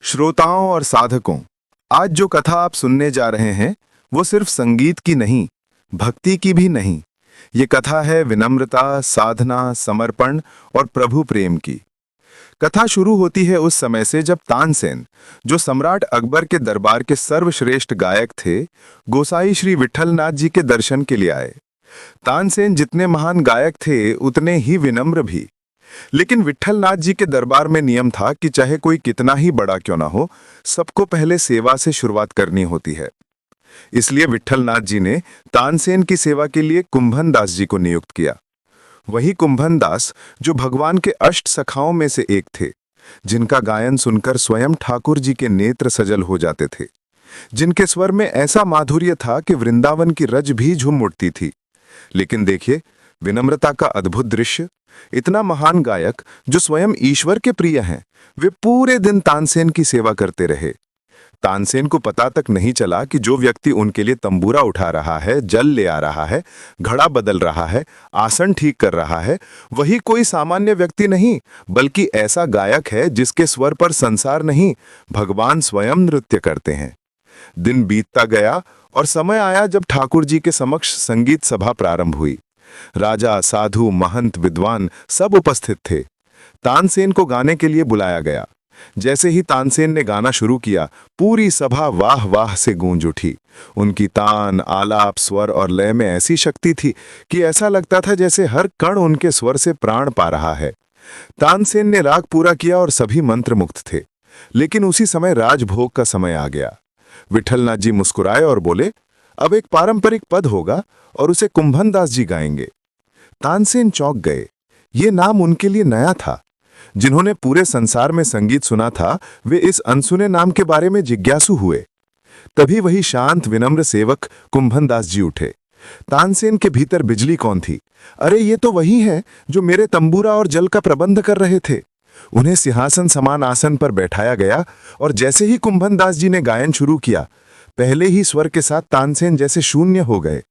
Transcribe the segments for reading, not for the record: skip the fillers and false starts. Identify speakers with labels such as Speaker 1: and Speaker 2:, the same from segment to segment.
Speaker 1: श्रोताओं और साधकों, आज जो कथा आप सुनने जा रहे हैं वो सिर्फ संगीत की नहीं, भक्ति की भी नहीं। ये कथा है विनम्रता, साधना, समर्पण और प्रभु प्रेम की। कथा शुरू होती है उस समय से जब तानसेन, जो सम्राट अकबर के दरबार के सर्वश्रेष्ठ गायक थे, गोसाई श्री विट्ठलनाथ जी के दर्शन के लिए आए। तानसेन जितने महान गायक थे उतने ही विनम्र भी। लेकिन विट्ठलनाथ जी के दरबार में नियम था कि चाहे कोई कितना ही बड़ा क्यों ना हो, सबको पहले सेवा से शुरुआत करनी होती है। इसलिए विट्ठलनाथ जी ने तानसेन की सेवा के लिए कुंभन दास जी को नियुक्त किया। वही कुंभन दास जो भगवान के अष्ट सखाओं में से एक थे, जिनका गायन सुनकर स्वयं ठाकुर जी के नेत्र सजल हो जाते थे, जिनके स्वर में ऐसा माधुर्य था कि वृंदावन की रज भी झूम उठती थी। लेकिन देखिए, विनम्रता का अद्भुत दृश्य। इतना महान गायक जो स्वयं ईश्वर के प्रिय हैं, वे पूरे दिन तानसेन की सेवा करते रहे। तानसेन को पता तक नहीं चला कि जो व्यक्ति उनके लिए तंबूरा उठा रहा है, जल ले आ रहा है, घड़ा बदल रहा है, आसन ठीक कर रहा है, वही कोई सामान्य व्यक्ति नहीं, बल्कि ऐसा गायक है जिसके स्वर पर संसार नहीं, भगवान स्वयं नृत्य करते हैं। दिन बीतता गया और समय आया जब ठाकुर जी के समक्ष संगीत सभा प्रारंभ हुई। राजा, साधु, महंत, विद्वान सब उपस्थित थे। तानसेन को गाने के लिए बुलाया गया। जैसे ही तानसेन ने गाना शुरू किया, पूरी सभा वाह वाह से गूंज उठी। उनकी तान, आलाप, स्वर और लय में ऐसी शक्ति थी कि ऐसा लगता था जैसे हर कण उनके स्वर से प्राण पा रहा है। तानसेन ने राग पूरा किया और सभी मंत्रमुग्ध थे। लेकिन उसी समय राजभोग का समय आ गया। विट्ठलनाथ जी मुस्कुराए और बोले, अब एक पारंपरिक पद होगा और उसे कुंभन दास जी गाएंगे। तानसेन चौंक गए। ये नाम उनके लिए नया था। जिन्होंने पूरे संसार में संगीत सुना था, वे इस अनसुने नाम के बारे में जिज्ञासु हुए। तभी वही शांत विनम्र सेवक कुंभन दास जी उठे। तानसेन के भीतर बिजली कौन थी? अरे ये तो वही है जो मेरे तंबूरा और जल का प्रबंध कर रहे थे। उन्हें सिंहासन समान आसन पर बैठाया गया और जैसे ही कुंभन दास जी ने गायन शुरू किया, पहले ही स्वर के साथ तानसेन जैसे शून्य हो गए।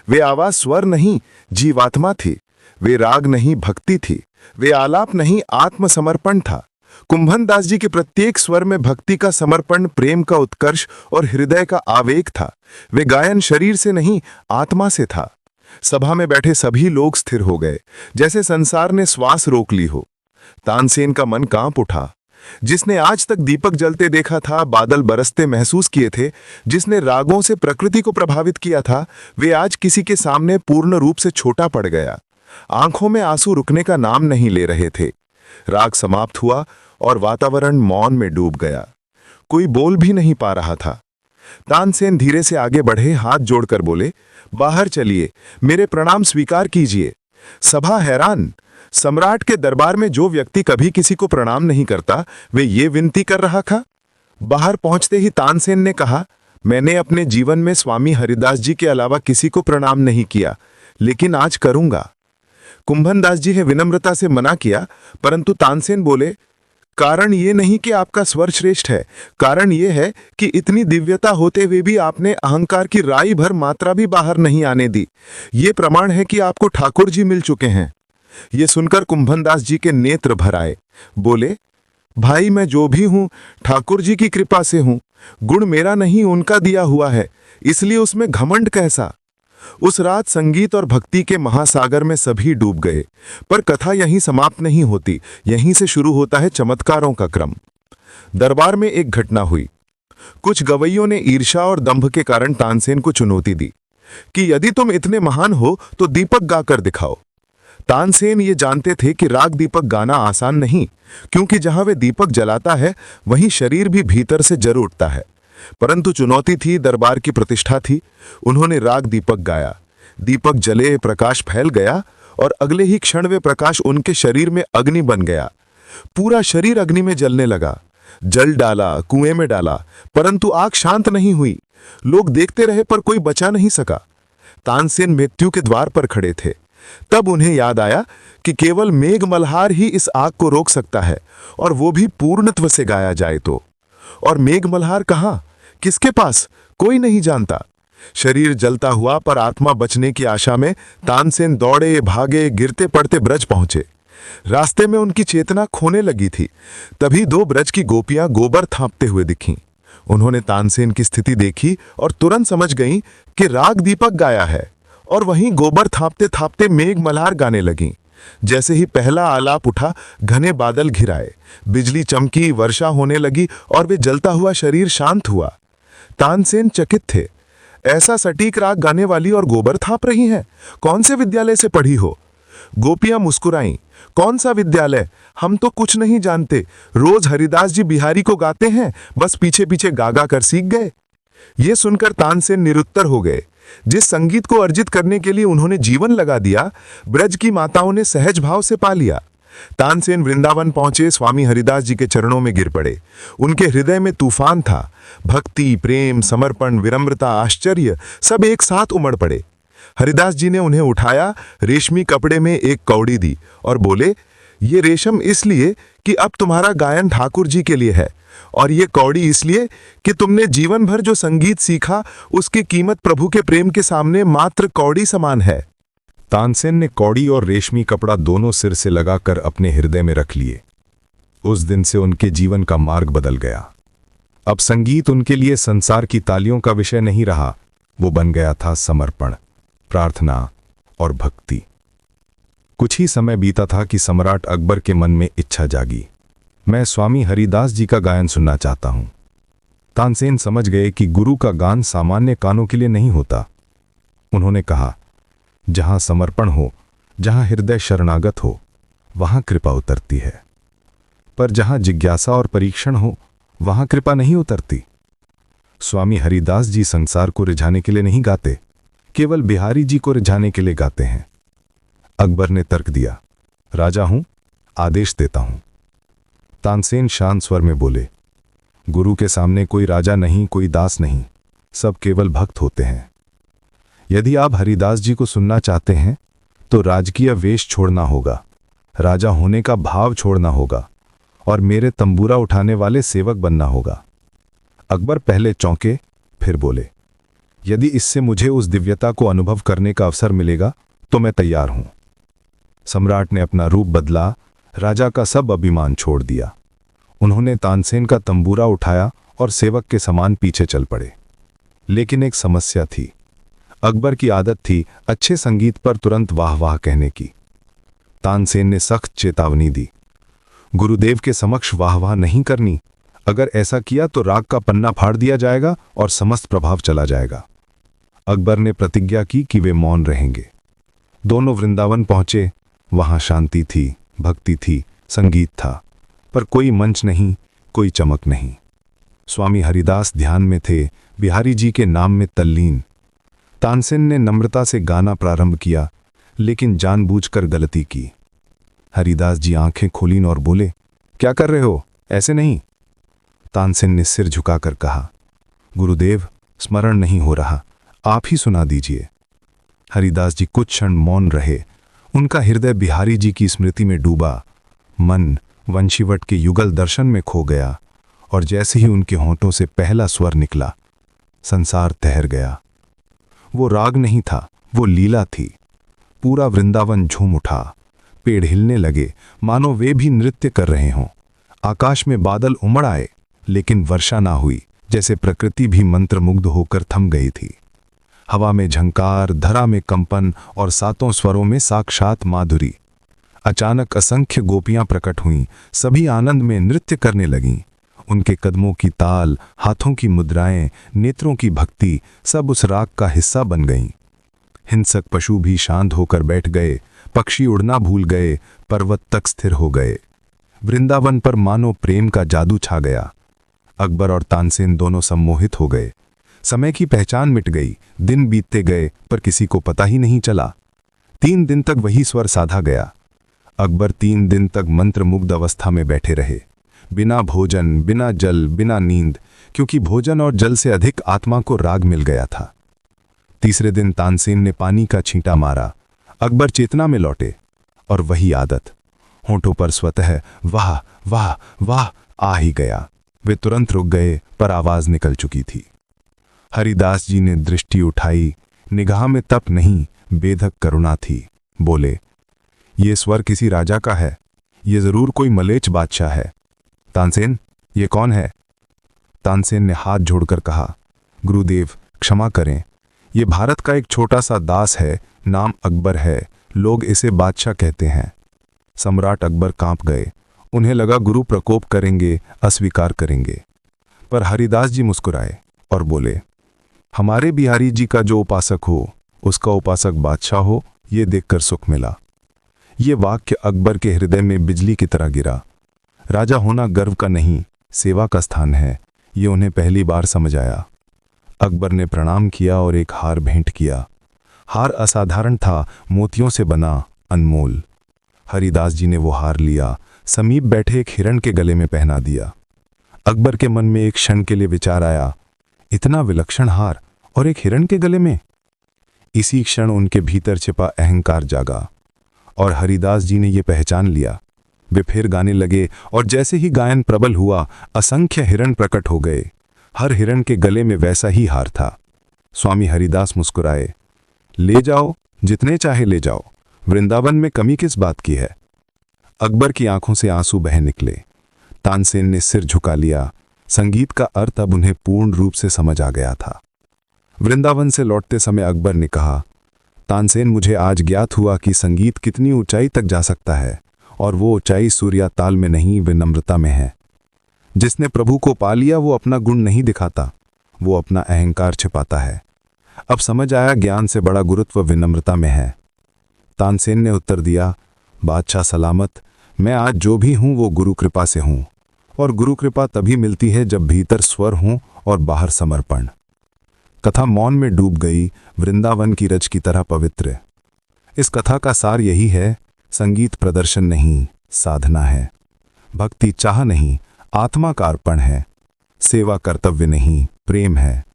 Speaker 1: वे आवाज स्वर नहीं, जीवात्मा थी। वे राग नहीं, भक्ति थी। वे आलाप नहीं, आत्मसमर्पण था। कुंभन दास जी के प्रत्येक स्वर में भक्ति का समर्पण, प्रेम का उत्कर्ष और हृदय का आवेग था। वे गायन शरीर से नहीं, आत्मा से था। सभा में बैठे सभी लोग स्थिर हो गए, जैसे संसार ने श्वास रोक ली हो। तानसेन का मन कांप उठा। जिसने आज तक दीपक जलते देखा था, बादल बरसते महसूस किए थे, जिसने रागों से प्रकृति को प्रभावित किया था, वे आज किसी के सामने पूर्ण रूप से छोटा पड़ गया। आंखों में आंसू रुकने का नाम नहीं ले रहे थे। राग समाप्त हुआ और वातावरण मौन में डूब गया। कोई बोल भी नहीं पा रहा था। तानसेन धीरे से आगे बढ़े, हाथ जोड़कर बोले, बाहर चलिए, मेरे प्रणाम स्वीकार कीजिए। सभा हैरान। सम्राट के दरबार में जो व्यक्ति कभी किसी को प्रणाम नहीं करता, वे ये विनती कर रहा था। बाहर पहुंचते ही तानसेन ने कहा, मैंने अपने जीवन में स्वामी हरिदास जी के अलावा किसी को प्रणाम नहीं किया, लेकिन आज करूंगा। कुंभन दास जी ने विनम्रता से मना किया, परंतु तानसेन बोले, कारण ये नहीं कि आपका स्वर श्रेष्ठ है, कारण ये है कि इतनी दिव्यता होते हुए भी आपने अहंकार की राई भर मात्रा भी बाहर नहीं आने दी। ये प्रमाण है कि आपको ठाकुर जी मिल चुके हैं। ये सुनकर कुंभन दास जी के नेत्र भर आए। बोले, भाई मैं जो भी हूं ठाकुर जी की कृपा से हूं। गुण मेरा नहीं, उनका दिया हुआ है, इसलिए उसमें घमंड कैसा। उस रात संगीत और भक्ति के महासागर में सभी डूब गए। पर कथा यहीं समाप्त नहीं होती, यहीं से शुरू होता है चमत्कारों का क्रम। दरबार में एक घटना हुई। कुछ गवैयों ने ईर्ष्या और दंभ के कारण तानसेन को चुनौती दी कि यदि तुम इतने महान हो तो दीपक गाकर दिखाओ। तानसेन ये जानते थे कि राग दीपक गाना आसान नहीं, क्योंकि जहां वे दीपक जलाता है वहीं शरीर भी भीतर से जर उठता है। परंतु चुनौती थी, दरबार की प्रतिष्ठा थी। उन्होंने राग दीपक गाया। दीपक जले, प्रकाश फैल गया और अगले ही क्षण वे प्रकाश उनके शरीर में अग्नि बन गया। पूरा शरीर अग्नि में जलने लगा। जल डाला, कुएं में डाला, परंतु आग शांत नहीं हुई। लोग देखते रहे पर कोई बचा नहीं सका। तानसेन मृत्यु के द्वार पर खड़े थे। तब उन्हें याद आया कि केवल मेघ मल्हार ही इस आग को रोक सकता है, और वो भी पूर्णत्व से गाया जाए तो। और मेघ मल्हार कहाँ, किसके पास, कोई नहीं जानता। शरीर जलता हुआ पर आत्मा बचने की आशा में तानसेन दौड़े भागे, गिरते पड़ते ब्रज पहुंचे। रास्ते में उनकी चेतना खोने लगी थी। तभी दो ब्रज की गोपियां गोबर थापते हुए दिखीं। उन्होंने तानसेन की स्थिति देखी और तुरंत समझ गईं कि राग दीपक गाया है, और वहीं गोबर थापते थापते मेघ मल्हार गाने लगीं। जैसे ही पहला आलाप उठा, घने बादल घिराए, बिजली चमकी, वर्षा होने लगी और वे जलता हुआ शरीर शांत हुआ। तानसेन चकित थे। ऐसा सटीक राग गाने वाली और गोबर थाप रही हैं? कौन से विद्यालय से पढ़ी हो? गोपियां मुस्कुराईं। कौन सा विद्यालय? हम तो कुछ नहीं जानते। रोज हरिदास जी बिहारी को गाते हैं, बस पीछे पीछे गा गा कर सीख गए। ये सुनकर तानसेन निरुत्तर हो गए। जिस संगीत को अर्जित करने के लिए उन्होंने जीवन लगा दिया, ब्रज की माताओं ने सहज भाव से पा लिया। तानसेन वृंदावन पहुंचे, स्वामी हरिदास जी के चरणों में गिर पड़े। उनके हृदय में तूफान था। भक्ति, प्रेम, समर्पण, विनम्रता, आश्चर्य सब एक साथ उमड़ पड़े। हरिदास जी ने उन्हें उठाया, रेशमी कपड़े में एक कौड़ी दी और बोले, ये रेशम इसलिए कि अब तुम्हारा गायन ठाकुर जी के लिए है, और ये कौड़ी इसलिए कि तुमने जीवन भर जो संगीत सीखा उसकी कीमत प्रभु के प्रेम के सामने मात्र कौड़ी समान है। तानसेन ने कौड़ी और रेशमी कपड़ा दोनों सिर से लगाकर अपने हृदय में रख लिए। उस दिन से उनके जीवन का मार्ग बदल गया। अब संगीत उनके लिए संसार की तालियों का विषय नहीं रहा, वो बन गया था समर्पण, प्रार्थना और भक्ति। कुछ ही समय बीता था कि सम्राट अकबर के मन में इच्छा जागी। मैं स्वामी हरिदास जी का गायन सुनना चाहता हूं। तानसेन समझ गए कि गुरु का गान सामान्य कानों के लिए नहीं होता। उन्होंने कहा, जहां समर्पण हो, जहां हृदय शरणागत हो, वहां कृपा उतरती है। पर जहां जिज्ञासा और परीक्षण हो, वहां कृपा नहीं उतरती। स्वामी हरिदास जी संसार को रिझाने के लिए नहीं गाते, केवल बिहारी जी को रिझाने के लिए गाते हैं। अकबर ने तर्क दिया, राजा हूं, आदेश देता हूं। तानसेन शांत स्वर में बोले, गुरु के सामने कोई राजा नहीं, कोई दास नहीं, सब केवल भक्त होते हैं। यदि आप हरिदास जी को सुनना चाहते हैं तो राजकीय वेश छोड़ना होगा, राजा होने का भाव छोड़ना होगा और मेरे तंबूरा उठाने वाले सेवक बनना होगा। अकबर पहले चौंके, फिर बोले, यदि इससे मुझे उस दिव्यता को अनुभव करने का अवसर मिलेगा तो मैं तैयार हूं। सम्राट ने अपना रूप बदला, राजा का सब अभिमान छोड़ दिया। उन्होंने तानसेन का तंबूरा उठाया और सेवक के समान पीछे चल पड़े। लेकिन एक समस्या थी। अकबर की आदत थी अच्छे संगीत पर तुरंत वाह वाह कहने की। तानसेन ने सख्त चेतावनी दी, गुरुदेव के समक्ष वाह वाह नहीं करनी। अगर ऐसा किया तो राग का पन्ना फाड़ दिया जाएगा और समस्त प्रभाव चला जाएगा। अकबर ने प्रतिज्ञा की कि वे मौन रहेंगे। दोनों वृंदावन पहुंचे। वहां शांति थी, भक्ति थी, संगीत था, पर कोई मंच नहीं, कोई चमक नहीं। स्वामी हरिदास ध्यान में थे, बिहारी जी के नाम में तल्लीन। तानसेन ने नम्रता से गाना प्रारंभ किया, लेकिन जानबूझकर गलती की। हरिदास जी आंखें खोलीं और बोले, क्या कर रहे हो? ऐसे नहीं। तानसेन ने सिर झुकाकर कहा, गुरुदेव, स्मरण नहीं हो रहा, आप ही सुना दीजिए। हरिदास जी कुछ क्षण मौन रहे। उनका हृदय बिहारी जी की स्मृति में डूबा। मन वंशीवट के युगल दर्शन में खो गया, और जैसे ही उनके होंठों से पहला स्वर निकला, संसार ठहर गया। वो राग नहीं था, वो लीला थी। पूरा वृंदावन झूम उठा। पेड़ हिलने लगे, मानो वे भी नृत्य कर रहे हों। आकाश में बादल उमड़ आए, लेकिन वर्षा ना हुई, जैसे प्रकृति भी मंत्रमुग्ध होकर थम गई थी। हवा में झंकार, धरा में कंपन और सातों स्वरों में साक्षात माधुरी। अचानक असंख्य गोपियां प्रकट हुईं, सभी आनंद में नृत्य करने लगीं। उनके कदमों की ताल, हाथों की मुद्राएं, नेत्रों की भक्ति सब उस राग का हिस्सा बन गईं। हिंसक पशु भी शांत होकर बैठ गए, पक्षी उड़ना भूल गए, पर्वत तक स्थिर हो गए। वृंदावन पर मानो प्रेम का जादू छा गया। अकबर और तानसेन दोनों सम्मोहित हो गए। समय की पहचान मिट गई। दिन बीतते गए, पर किसी को पता ही नहीं चला। 3 दिन तक वही स्वर साधा गया। अकबर 3 दिन तक मंत्रमुग्ध अवस्था में बैठे रहे, बिना भोजन, बिना जल, बिना नींद, क्योंकि भोजन और जल से अधिक आत्मा को राग मिल गया था। तीसरे दिन तानसेन ने पानी का छींटा मारा। अकबर चेतना में लौटे, और वही आदत। होंठों पर स्वतः वाह वाह वाह आ ही गया। वे तुरंत रुक गए, पर आवाज निकल चुकी थी। हरिदास जी ने दृष्टि उठाई। निगाह में तप नहीं, बेधक करुणा थी। बोले, ये स्वर किसी राजा का है, ये जरूर कोई मलेच्छ बादशाह है। तानसेन, ये कौन है? तानसेन ने हाथ जोड़कर कहा, गुरुदेव क्षमा करें, ये भारत का एक छोटा सा दास है, नाम अकबर है, लोग इसे बादशाह कहते हैं। सम्राट अकबर कांप गए। उन्हें लगा गुरु प्रकोप करेंगे, अस्वीकार करेंगे। पर हरिदास जी मुस्कुराए और बोले, हमारे बिहारी जी का जो उपासक हो उसका उपासक बादशाह हो, ये देखकर सुख मिला। ये वाक्य अकबर के हृदय में बिजली की तरह गिरा। राजा होना गर्व का नहीं, सेवा का स्थान है, ये उन्हें पहली बार समझ आया। अकबर ने प्रणाम किया और एक हार भेंट किया। हार असाधारण था, मोतियों से बना, अनमोल। हरिदास जी ने वो हार लिया, समीप बैठे एक हिरण के गले में पहना दिया। अकबर के मन में एक क्षण के लिए विचार आया, इतना विलक्षण हार और एक हिरण के गले में। इसी क्षण उनके भीतर छिपा अहंकार जागा और हरिदास जी ने यह पहचान लिया। वे फिर गाने लगे और जैसे ही गायन प्रबल हुआ, असंख्य हिरण प्रकट हो गए। हर हिरण के गले में वैसा ही हार था। स्वामी हरिदास मुस्कुराए, ले जाओ, जितने चाहे ले जाओ, वृंदावन में कमी किस बात की है। अकबर की आंखों से आंसू बह निकले। तानसेन ने सिर झुका लिया। संगीत का अर्थ अब उन्हें पूर्ण रूप से समझ आ गया था। वृंदावन से लौटते समय अकबर ने कहा, तानसेन, मुझे आज ज्ञात हुआ कि संगीत कितनी ऊंचाई तक जा सकता है, और वो ऊंचाई सूर्या ताल में नहीं, विनम्रता में है। जिसने प्रभु को पा लिया वो अपना गुण नहीं दिखाता, वो अपना अहंकार छिपाता है। अब समझ आया, ज्ञान से बड़ा गुरुत्व विनम्रता में है। तानसेन ने उत्तर दिया, बादशाह सलामत, मैं आज जो भी हूं वो गुरु कृपा से हूं, और गुरु कृपा तभी मिलती है जब भीतर स्वर हो और बाहर समर्पण। कथा मौन में डूब गई, वृंदावन की रज की तरह पवित्र। इस कथा का सार यही है, संगीत प्रदर्शन नहीं, साधना है। भक्ति चाह नहीं, आत्मा का अर्पण है। सेवा कर्तव्य नहीं, प्रेम है।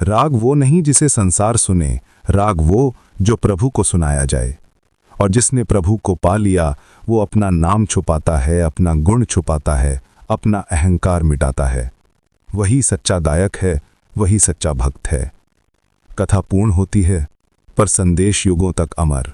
Speaker 1: राग वो नहीं जिसे संसार सुने, राग वो जो प्रभु को सुनाया जाए। और जिसने प्रभु को पा लिया वो अपना नाम छुपाता है, अपना गुण छुपाता है, अपना अहंकार मिटाता है। वही सच्चा गायक है, वही सच्चा भक्त है। कथा पूर्ण होती है, पर संदेश युगों तक अमर।